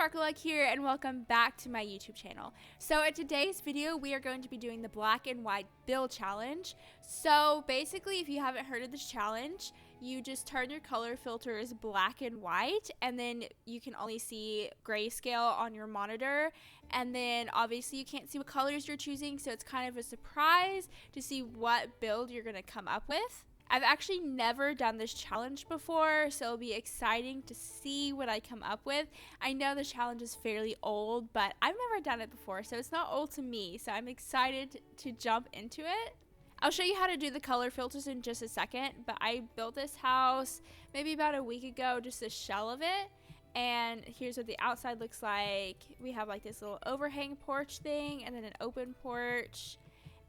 SparkleEgg here, and welcome back to my YouTube channel. So in today's video, we are going to be doing the black and white build challenge. So basically, if you haven't heard of this challenge, you just turn your color filters black and white, and then you can only see grayscale on your monitor. And then obviously you can't see what colors you're choosing, so it's kind of a surprise to see what build you're going to come up with. I've actually never done this challenge before, so it'll be exciting to see what I come up with. I know the challenge is fairly old, but I've never done it before, so it's not old to me, so I'm excited to jump into it. I'll show you how to do the color filters in just a second, but I built this house maybe about a week ago, just a shell of it. And here's what the outside looks like. We have like this little overhang porch thing, and then an open porch.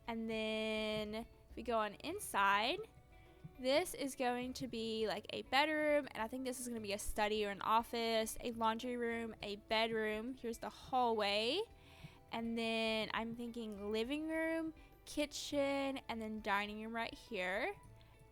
And then if we go on inside, this is going to be like a bedroom, and I think this is going to be a study or an office, a laundry room, a bedroom. Here's the hallway, and then I'm thinking living room, kitchen, and then dining room right here.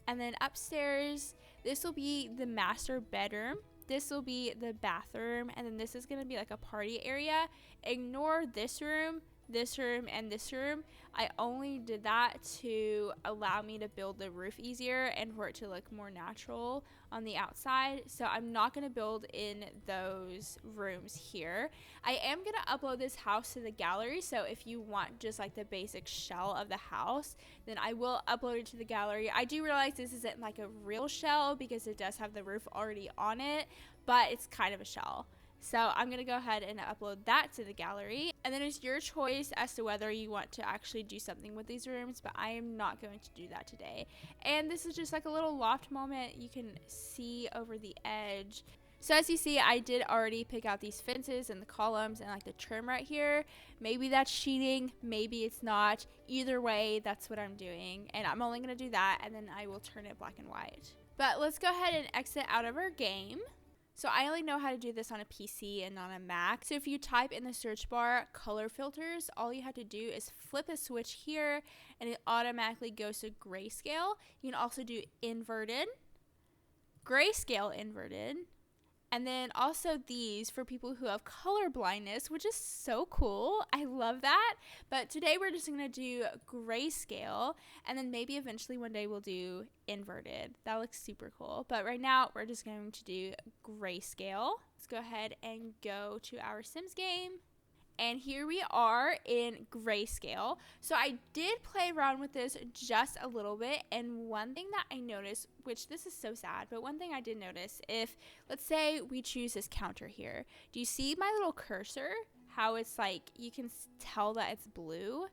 And then upstairs, this will be the master bedroom. This will be the bathroom, and then this is going to be like a party area. Ignore this room, and this room. I only did that to allow me to build the roof easier and for it to look more natural on the outside. So I'm not going to build in those rooms here. I am going to upload this house to the gallery, so if you want just like the basic shell of the house, then I will upload it to the gallery. I do realize this isn't like a real shell because it does have the roof already on it, but it's kind of a shell. So I'm going to go ahead and upload that to the gallery. And then it's your choice as to whether you want to actually do something with these rooms, but I am not going to do that today. And this is just like a little loft moment. You can see over the edge. So as you see, I did already pick out these fences and the columns and like the trim right here. Maybe that's cheating, maybe it's not. Either way, that's what I'm doing. And I'm only going to do that, and then I will turn it black and white. But let's go ahead and exit out of our game. So I only know how to do this on a PC and on a Mac. So if you type in the search bar color filters, all you have to do is flip a switch here and it automatically goes to grayscale. You can also do inverted, grayscale inverted, and then also these for people who have color blindness, which is so cool. I love that. But today we're just going to do grayscale, and then maybe eventually one day we'll do inverted. That looks super cool. But right now we're just going to do grayscale. Let's go ahead and go to our Sims game. And here we are in grayscale. So I did play around with this just a little bit, and one thing that I noticed, which this is so sad, but one thing I did notice, if let's say we choose this counter here, do you see my little cursor? How it's like you can tell that it's blue?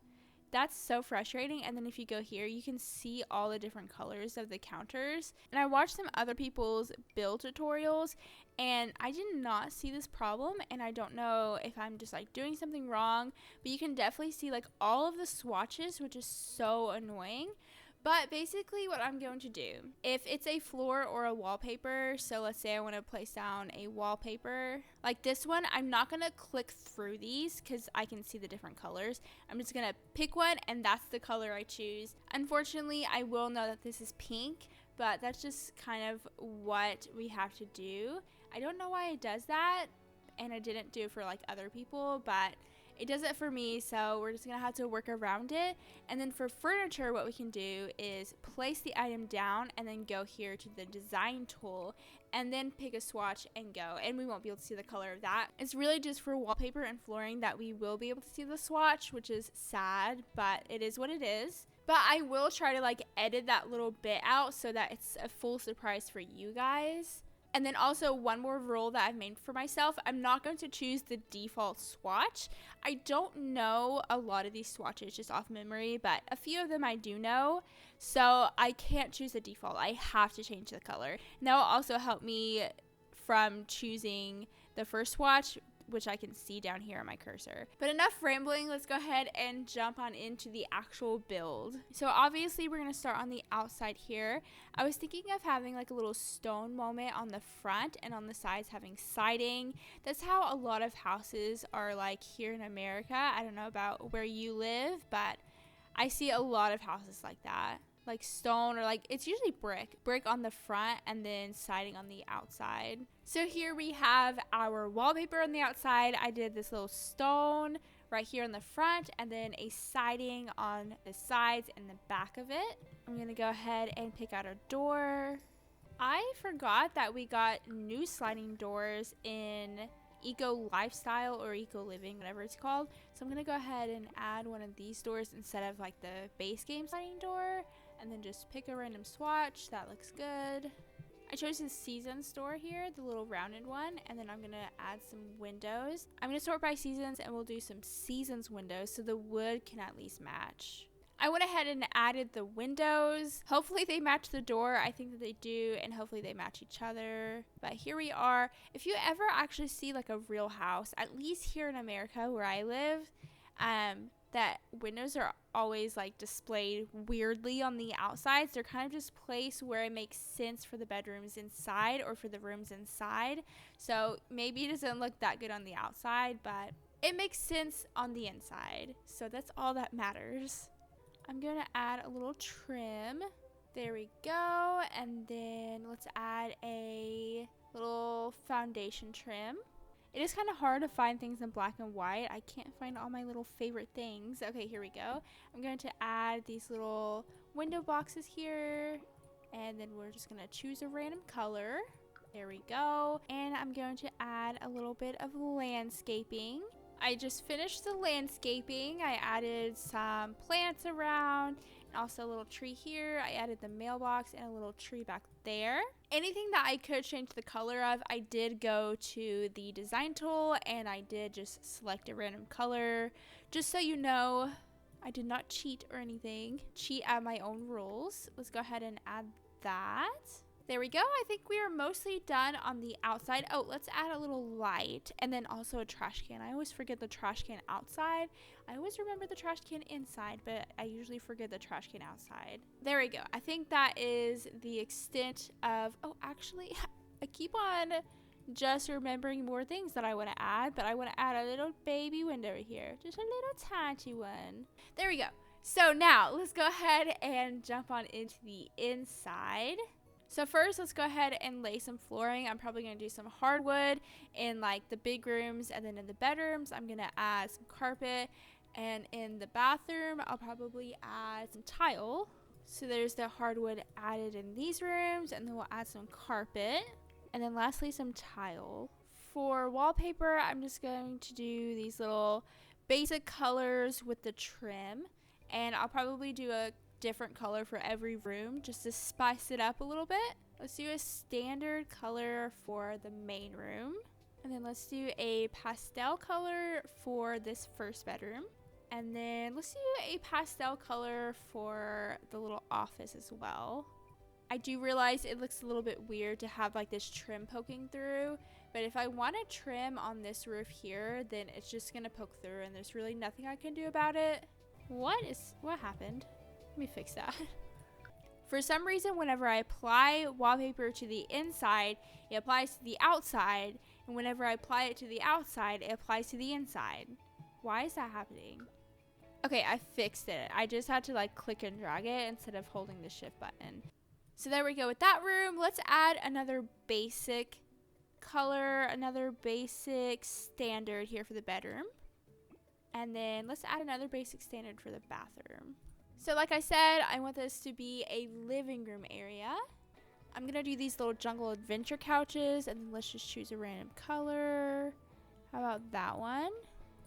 That's so frustrating. And then if you go here, you can see all the different colors of the counters. And I watched some other people's build tutorials, and I did not see this problem, and I don't know if I'm just like doing something wrong, but you can definitely see like all of the swatches, which is so annoying. But basically what I'm going to do, if it's a floor or a wallpaper, so let's say I want to place down a wallpaper like this one, I'm not going to click through these because I can see the different colors. I'm just going to pick one, and that's the color I choose. Unfortunately, I will know that this is pink, but that's just kind of what we have to do. I don't know why it does that, and I didn't do it for like other people, but it does it for me, so we're just going to have to work around it. And then for furniture, what we can do is place the item down and then go here to the design tool and then pick a swatch and go. And we won't be able to see the color of that. It's really just for wallpaper and flooring that we will be able to see the swatch, which is sad, but it is what it is. But I will try to like edit that little bit out so that it's a full surprise for you guys. And then also one more rule that I've made for myself, I'm not going to choose the default swatch. I don't know a lot of these swatches just off memory, but a few of them I do know. So I can't choose the default. I have to change the color. And that will also help me from choosing the first swatch, which I can see down here on my cursor. But enough rambling, let's go ahead and jump on into the actual build. So obviously we're gonna start on the outside here. I was thinking of having like a little stone moment on the front, and on the sides having siding. That's how a lot of houses are like here in America. I don't know about where you live, but I see a lot of houses like that. like stone, or like it's usually brick on the front and then siding on the outside. So here we have our wallpaper on the outside. I did this little stone right here on the front and then a siding on the sides and the back of it. I'm gonna go ahead and pick out a door. I forgot that we got new sliding doors in Eco Lifestyle or Eco Living, whatever it's called. So I'm gonna go ahead and add one of these doors instead of like the base game sliding door, and then just pick a random swatch. That looks good. I chose the seasons door here, the little rounded one, and then I'm gonna add some windows. I'm gonna sort by seasons and we'll do some seasons windows so the wood can at least match. I went ahead and added the windows. Hopefully they match the door. I think that they do, and hopefully they match each other. But here we are. If you ever actually see like a real house, at least here in America where I live, that windows are always like displayed weirdly on the outsides. They're kind of just placed where it makes sense for the bedrooms inside or for the rooms inside. So maybe it doesn't look that good on the outside, but it makes sense on the inside. So that's all that matters. I'm going to add a little trim. There we go. And then let's add a little foundation trim. It is kind of hard to find things in black and white. I can't find all my little favorite things. Okay, here we go. I'm going to add these little window boxes here. And then we're just going to choose a random color. There we go. And I'm going to add a little bit of landscaping. I just finished the landscaping. I added some plants around and also a little tree here. I added the mailbox and a little tree back there. Anything that I could change the color of, I did go to the design tool and I did just select a random color. Just so you know, I did not cheat or anything. Cheat at my own rules. Let's go ahead and add that. There we go. I think we are mostly done on the outside. Oh, let's add a little light and then also a trash can. I always forget the trash can outside. I always remember the trash can inside, but I usually forget the trash can outside. There we go. I think that is the extent of, oh, actually, I keep on just remembering more things that I want to add, but I want to add a little baby window here. Just a little tiny one. There we go. So now let's go ahead and jump on into the inside. So first, let's go ahead and lay some flooring. I'm probably going to do some hardwood in like the big rooms, and then in the bedrooms, I'm going to add some carpet. And in the bathroom, I'll probably add some tile. So there's the hardwood added in these rooms, and then we'll add some carpet. And then lastly, some tile. For wallpaper, I'm just going to do these little basic colors with the trim. And I'll probably do a different color for every room just to spice it up a little bit. Let's do a standard color for the main room, and then let's do a pastel color for this first bedroom, and then let's do a pastel color for the little office as well. I do realize it looks a little bit weird to have like this trim poking through, but if I want to trim on this roof here, then it's just gonna poke through and there's really nothing I can do about it. What happened? Let me fix that. For some reason, whenever I apply wallpaper to the inside, it applies to the outside. And whenever I apply it to the outside, it applies to the inside. Why is that happening? Okay, I fixed it. I just had to like click and drag it instead of holding the shift button. So there we go with that room. Let's add another basic color, another basic standard here for the bedroom. And then let's add another basic standard for the bathroom. So like I said, I want this to be a living room area. I'm going to do these little jungle adventure couches, and then let's just choose a random color. How about that one?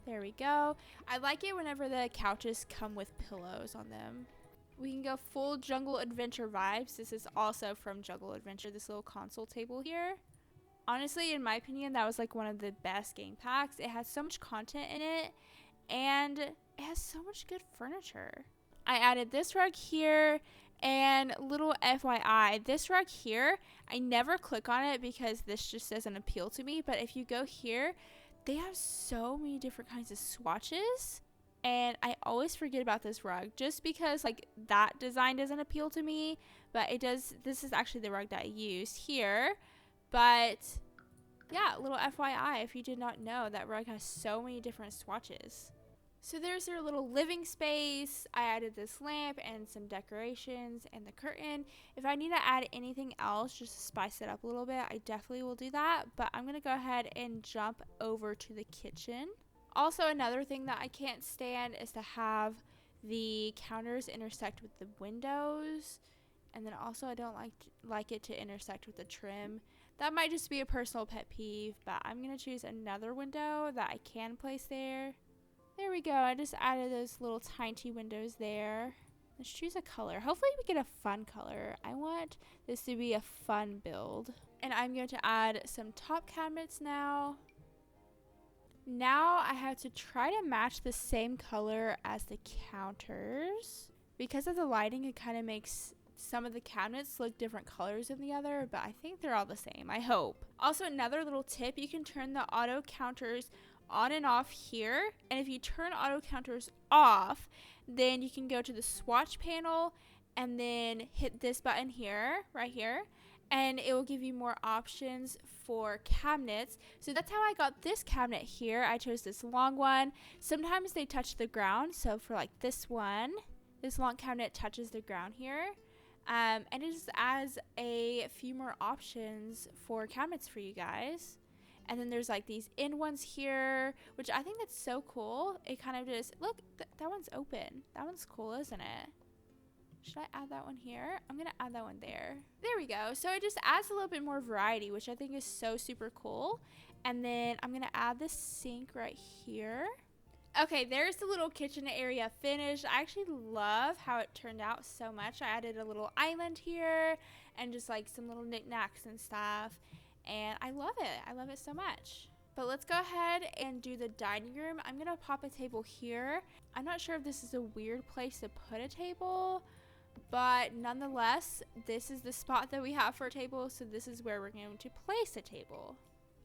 There we go. I like it whenever the couches come with pillows on them. We can go full jungle adventure vibes. This is also from Jungle Adventure, this little console table here. Honestly, in my opinion, that was like one of the best game packs. It has so much content in it, and it has so much good furniture. I added this rug here, and little FYI, this rug here, I never click on it because this just doesn't appeal to me, but if you go here, they have so many different kinds of swatches, and I always forget about this rug just because like that design doesn't appeal to me, but it does. This is actually the rug that I used here, but yeah, little FYI, if you did not know, that rug has so many different swatches. So there's their little living space. I added this lamp and some decorations and the curtain. If I need to add anything else just to spice it up a little bit, I definitely will do that. But I'm going to go ahead and jump over to the kitchen. Also, another thing that I can't stand is to have the counters intersect with the windows. And then also I don't like it to intersect with the trim. That might just be a personal pet peeve, but I'm going to choose another window that I can place there. There we go. I just added those little tiny windows there. Let's choose a color. Hopefully we get a fun color. I want this to be a fun build. And I'm going to add some top cabinets now. Now I have to try to match the same color as the counters. Because of the lighting, it kind of makes some of the cabinets look different colors than the other, but I think they're all the same, I hope. Also, another little tip, you can turn the auto counters on and off here, and if you turn auto counters off, then you can go to the swatch panel and then hit this button here, right here, and it will give you more options for cabinets. So that's how I got this cabinet here. I chose this long one. Sometimes they touch the ground, so for like this one, this long cabinet touches the ground here. And it just adds a few more options for cabinets for you guys. And then there's like these end ones here, which I think that's so cool. It kind of just, look, that one's open. That one's cool, isn't it? Should I add that one here? I'm going to add that one there. There we go. So it just adds a little bit more variety, which I think is so super cool. And then I'm going to add this sink right here. Okay, there's the little kitchen area finished. I actually love how it turned out so much. I added a little island here and just like some little knickknacks and stuff. And I love it. I love it so much. But let's go ahead and do the dining room. I'm going to pop a table here. I'm not sure if this is a weird place to put a table, but nonetheless, this is the spot that we have for a table. So this is where we're going to place a table.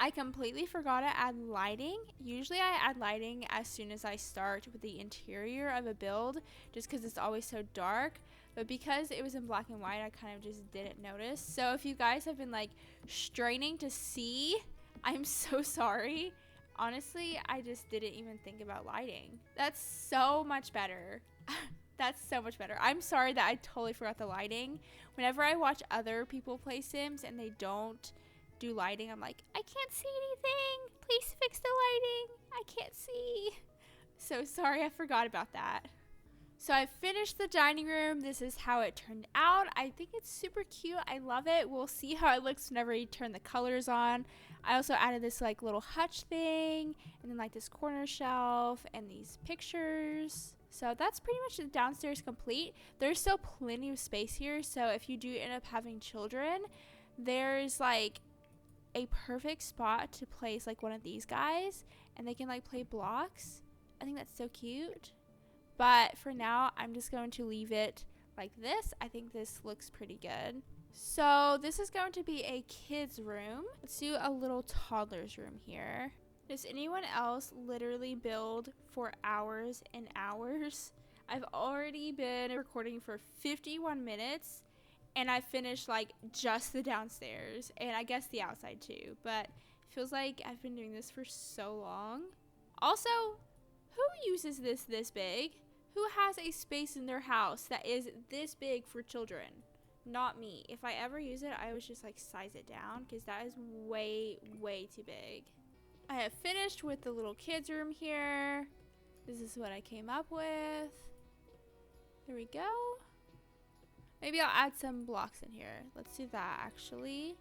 I completely forgot to add lighting. Usually I add lighting as soon as I start with the interior of a build, just because it's always so dark. But because it was in black and white, I kind of just didn't notice. So if you guys have been like straining to see, I'm so sorry. Honestly, I just didn't even think about lighting. That's so much better. That's so much better. I'm sorry that I totally forgot the lighting. Whenever I watch other people play Sims and they don't do lighting, I'm like, I can't see anything. Please fix the lighting. I can't see. So sorry, I forgot about that. So I finished the dining room. This is how it turned out. I think it's super cute. I love it. We'll see how it looks whenever you turn the colors on. I also added this like little hutch thing and then like this corner shelf and these pictures. So that's pretty much the downstairs complete. There's still plenty of space here. So if you do end up having children, there's like a perfect spot to place like one of these guys and they can like play blocks. I think that's so cute. But for now, I'm just going to leave it like this. I think this looks pretty good. So this is going to be a kid's room. Let's do a little toddler's room here. Does anyone else literally build for hours and hours? I've already been recording for 51 minutes and I finished like just the downstairs and I guess the outside too. But it feels like I've been doing this for so long. Also, who uses this big? Who has a space in their house that is this big for children? Not me. If I ever use it, I always just like size it down because that is way, way too big. I have finished with the little kids room here. This is what I came up with. There we go. Maybe I'll add some blocks in here. Let's do that actually.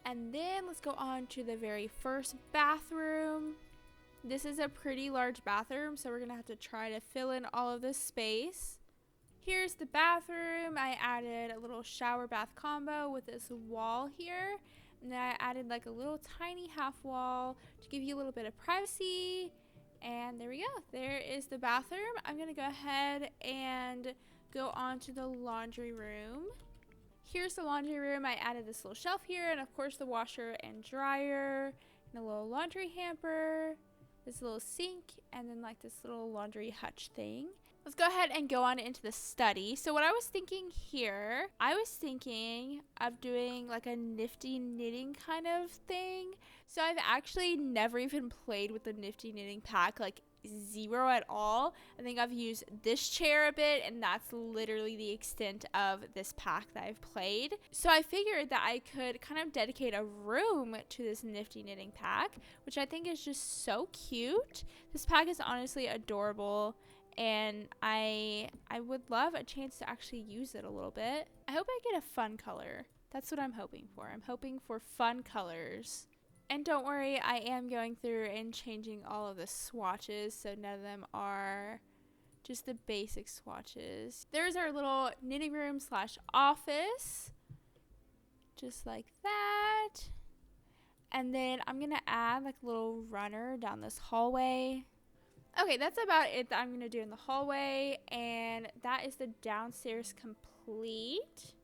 And then let's go on to the very first bathroom. This is a pretty large bathroom, so we're gonna have to try to fill in all of this space. Here's the bathroom. I added a little shower bath combo with this wall here. And then I added like a little tiny half wall to give you a little bit of privacy. And there we go. There is the bathroom. I'm gonna go ahead and go on to the laundry room. Here's the laundry room. I added this little shelf here and of course the washer and dryer and a little laundry hamper. This little sink, and then like this little laundry hutch thing. Let's go ahead and go on into the study. So what I was thinking here, I was thinking of doing like a nifty knitting kind of thing. So I've actually never even played with the nifty knitting pack, like zero at all. I think I've used this chair a bit, and that's literally the extent of this pack that I've played. So I figured that I could kind of dedicate a room to this nifty knitting pack, which I think is just so cute. This pack is honestly adorable, and I would love a chance to actually use it a little bit. I hope I get a fun color. That's what I'm hoping for. I'm hoping for fun colors. And don't worry, I am going through and changing all of the swatches, so none of them are just the basic swatches. There's our little knitting room slash office, just like that. And then I'm gonna add like a little runner down this hallway. Okay, that's about it that I'm gonna do in the hallway, and that is the downstairs complete.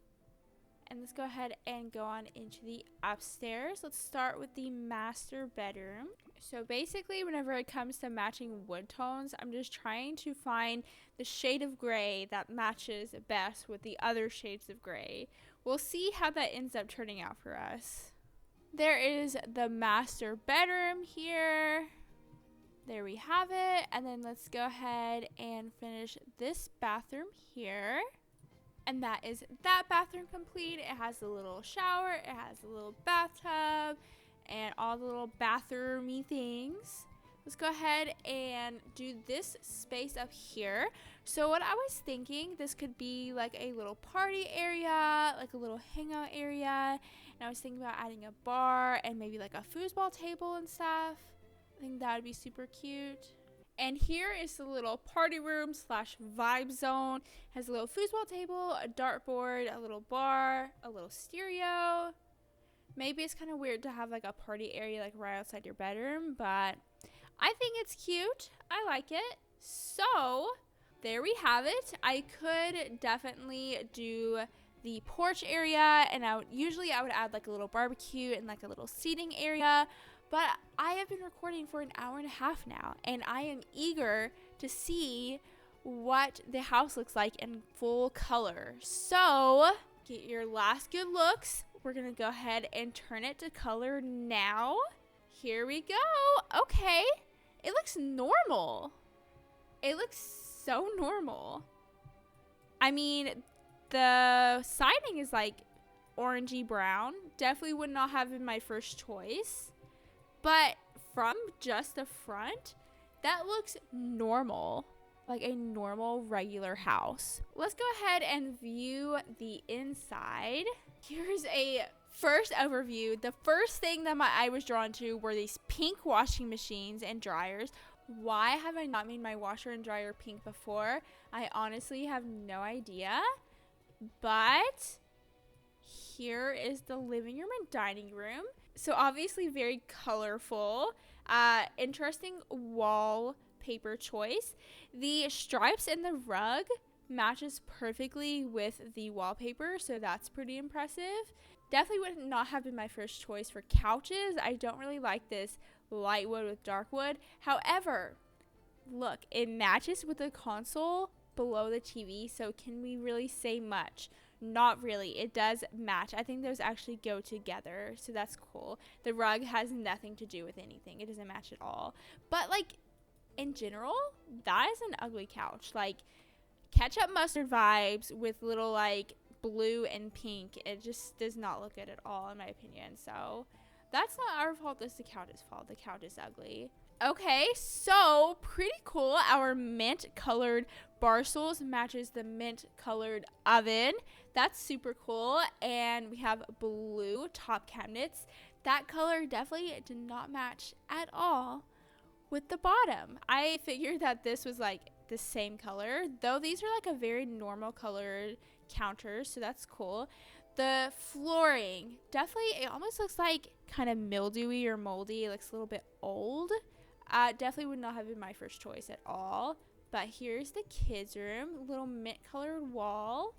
And let's go ahead and go on into the upstairs. Let's start with the master bedroom. So basically, whenever it comes to matching wood tones, I'm just trying to find the shade of gray that matches best with the other shades of gray. We'll see how that ends up turning out for us. There is the master bedroom here. There we have it. And then let's go ahead and finish this bathroom here. And that is that bathroom complete. It has a little shower, it has a little bathtub, and all the little bathroomy things. Let's go ahead and do this space up here. So what I was thinking, this could be like a little party area, like a little hangout area. And I was thinking about adding a bar and maybe like a foosball table and stuff. I think that would be super cute. And here is the little party room slash vibe zone. It has a little foosball table, a dartboard, a little bar, a little stereo. Maybe it's kind of weird to have like a party area like right outside your bedroom, but I think it's cute. I like it. So there we have it. I could definitely do the porch area, and I would add like a little barbecue and like a little seating area. But I have been recording for an hour and a half now, and I am eager to see what the house looks like in full color. So get your last good looks. We're going to go ahead and turn it to color now. Here we go. Okay. It looks normal. It looks so normal. I mean, the siding is like orangey brown. Definitely would not have been my first choice. But from just the front, that looks normal, like a normal regular house. Let's go ahead and view the inside. Here's a first overview. The first thing that my eye was drawn to were these pink washing machines and dryers. Why have I not made my washer and dryer pink before? I honestly have no idea. But here is the living room and dining room. So obviously very colorful, interesting wallpaper choice. The stripes in the rug matches perfectly with the wallpaper, so that's pretty impressive. Definitely would not have been my first choice for couches. I don't really like this light wood with dark wood. However, look, it matches with the console below the TV, so can we really say much? Not really. It does match. I think those actually go together, so that's cool. The rug has nothing to do with anything. It doesn't match at all. But like in general, that is an ugly couch. Like ketchup mustard vibes with little like blue and pink. It just does not look good at all in my opinion. So that's not our fault. That's the couch's fault. The couch is ugly. Okay, so pretty cool. Our mint colored bar stools matches the mint colored oven. That's super cool. And we have blue top cabinets. That color definitely did not match at all with the bottom. I figured that this was like the same color, though these are like a very normal colored counters, so that's cool. The flooring, definitely, it almost looks like kind of mildewy or moldy. It looks a little bit old. Definitely would not have been my first choice at all. But here's the kids' room, little mint colored wall.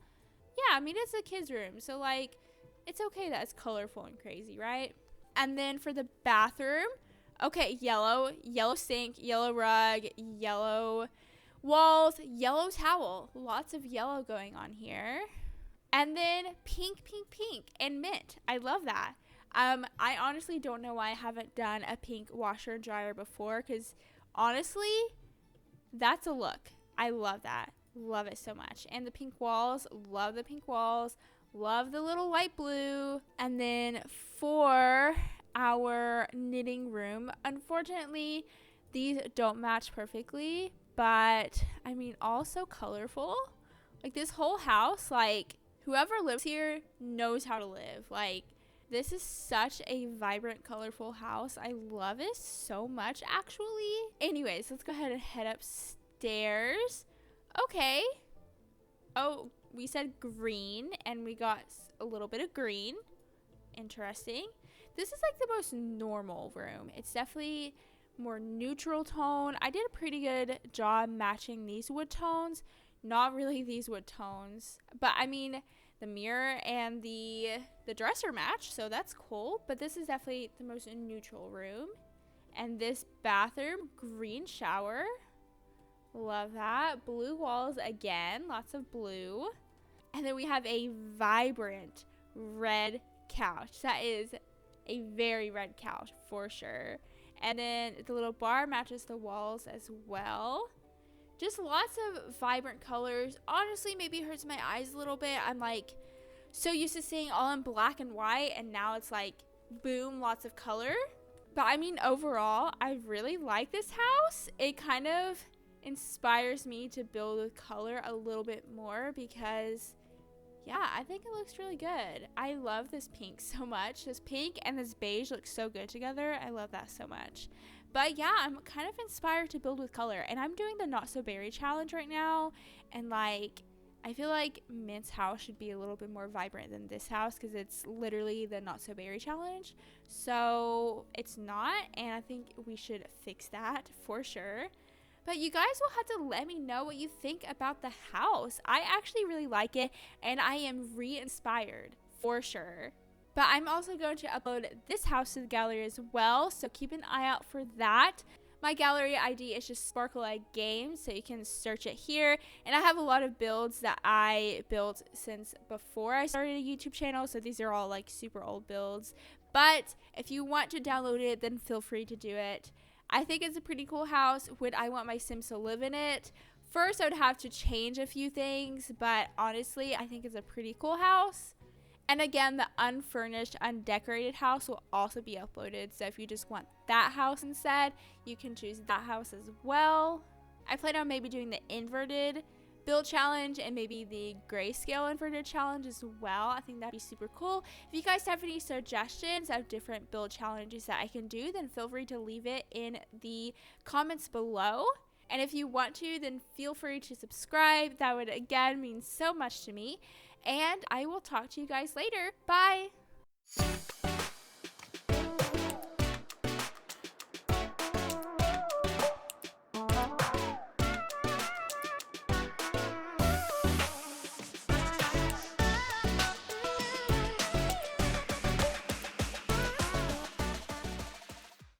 Yeah, I mean, it's a kids' room, so like, it's okay that it's colorful and crazy, right? And then for the bathroom, okay, yellow sink, yellow rug, yellow walls, yellow towel. Lots of yellow going on here. And then pink, and mint. I love that. I honestly don't know why I haven't done a pink washer and dryer before, because honestly, that's a look. I love that. Love it so much. And the pink walls, love the pink walls. Love the little light blue. And then for our knitting room, unfortunately, these don't match perfectly, but I mean, all so colorful. Like this whole house, like whoever lives here knows how to live. Like this is such a vibrant, colorful house. I love it so much, actually. Anyways, let's go ahead and head upstairs. Okay. Oh, we said green, and we got a little bit of green. Interesting. This is like the most normal room. It's definitely more neutral tone. I did a pretty good job matching these wood tones. Not really these wood tones, but I mean, the mirror and the dresser match, so that's cool. But this is definitely the most neutral room. And this bathroom, green shower. Love that. Blue walls again, lots of blue. And then we have a vibrant red couch. That is a very red couch for sure. And then the little bar matches the walls as well. Just lots of vibrant colors. Honestly, maybe it hurts my eyes a little bit. I'm like so used to seeing all in black and white, and now it's like boom, lots of color. But I mean, overall, I really like this house. It kind of inspires me to build with color a little bit more because yeah, I think it looks really good. I love this pink so much. This pink and this beige look so good together. I love that so much. But yeah, I'm kind of inspired to build with color, and I'm doing the Not So Berry challenge right now, and like I feel like Mint's house should be a little bit more vibrant than this house because it's literally the Not So Berry challenge. So it's not, and I think we should fix that for sure. But you guys will have to let me know what you think about the house. I actually really like it, and I am re-inspired for sure. But I'm also going to upload this house to the gallery as well, so keep an eye out for that. My gallery ID is just SparkleEggGames, so you can search it here. And I have a lot of builds that I built since before I started a YouTube channel, so these are all like super old builds. But if you want to download it, then feel free to do it. I think it's a pretty cool house. Would I want my Sims to live in it? First, I would have to change a few things, but honestly, I think it's a pretty cool house. And again, the unfurnished, undecorated house will also be uploaded. So if you just want that house instead, you can choose that house as well. I plan on maybe doing the inverted build challenge and maybe the grayscale inverted challenge as well. I think that'd be super cool. If you guys have any suggestions of different build challenges that I can do, then feel free to leave it in the comments below. And if you want to, then feel free to subscribe. That would again mean so much to me. And I will talk to you guys later. Bye.